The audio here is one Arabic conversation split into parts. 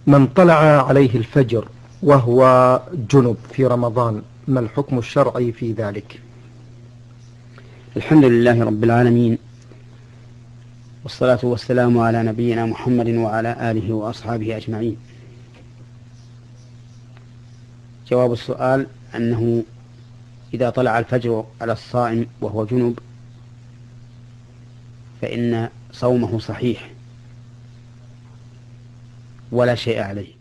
من طلع عليه الفجر وهو جنب في رمضان، ما الحكم الشرعي في ذلك؟ الحمد لله رب العالمين، والصلاة والسلام على نبينا محمد وعلى آله وأصحابه أجمعين. جواب السؤال أنه إذا طلع الفجر على الصائم وهو جنب فإن صومه صحيح ولا شيء عليه،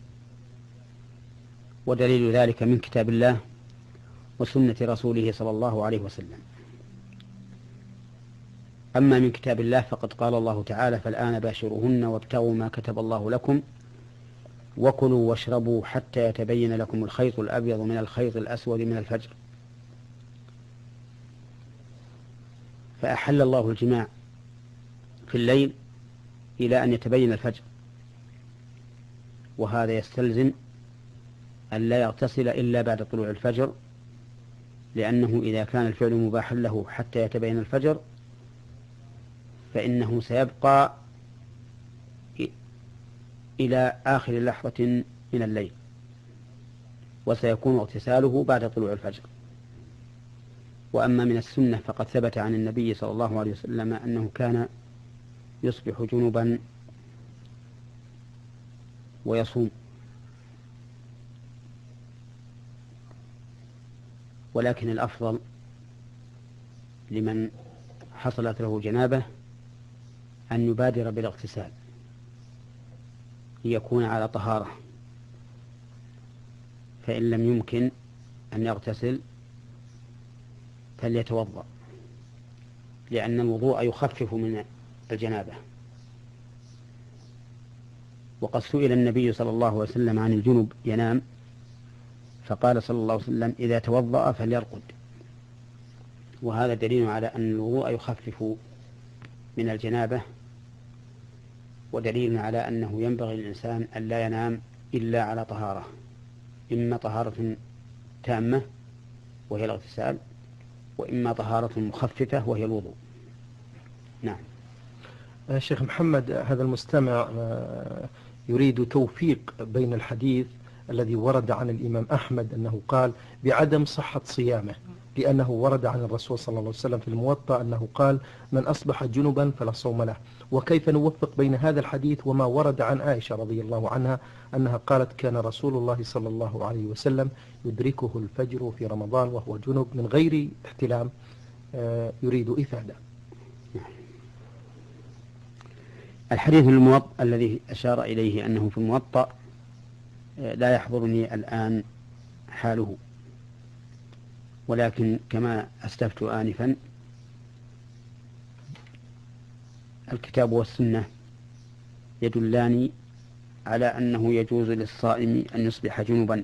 ودليل ذلك من كتاب الله وسنة رسوله صلى الله عليه وسلم. أما من كتاب الله فقد قال الله تعالى: فالآن باشروهن وابتغوا ما كتب الله لكم وكلوا واشربوا حتى يتبين لكم الخيط الأبيض من الخيط الأسود من الفجر. فأحل الله الجماع في الليل إلى أن يتبين الفجر، وهذا يستلزم أن لا يغتسل إلا بعد طلوع الفجر، لأنه إذا كان الفعل مباحا له حتى يتبين الفجر فإنه سيبقى إلى آخر لحظة من الليل، وسيكون اغتساله بعد طلوع الفجر. وأما من السنة فقد ثبت عن النبي صلى الله عليه وسلم أنه كان يصبح جنبا ويصوم، ولكن الأفضل لمن حصلت له جنابه أن يبادر بالاغتسال ليكون على طهارة، فإن لم يمكن أن يغتسل فليتوضأ، لأن الوضوء يخفف من الجنابة. وقد سئل النبي صلى الله عليه وسلم عن الجنب ينام، فقال صلى الله عليه وسلم: إذا توضأ فليرقد. وهذا دليل على أن الوضوء يخفف من الجنابة، ودليل على أنه ينبغي للإنسان أن لا ينام إلا على طهارة، إما طهارة تامة وهي الاغتسال، وإما طهارة مخففة وهي الوضوء. نعم. شيخ محمد، هذا المستمع يريد توفيق بين الحديث الذي ورد عن الإمام أحمد أنه قال بعدم صحة صيامه، لأنه ورد عن الرسول صلى الله عليه وسلم في الموطأ أنه قال: من أصبح جنبا فلا صوم له. وكيف نوفق بين هذا الحديث وما ورد عن عائشة رضي الله عنها أنها قالت: كان رسول الله صلى الله عليه وسلم يدركه الفجر في رمضان وهو جنب من غير احتلام؟ يريد إفادة. الحديث الموطأ الذي أشار إليه أنه في الموطأ لا يحضرني الآن حاله، ولكن كما أسلفت آنفا الكتاب والسنة يدلان على أنه يجوز للصائم أن يصبح جنبا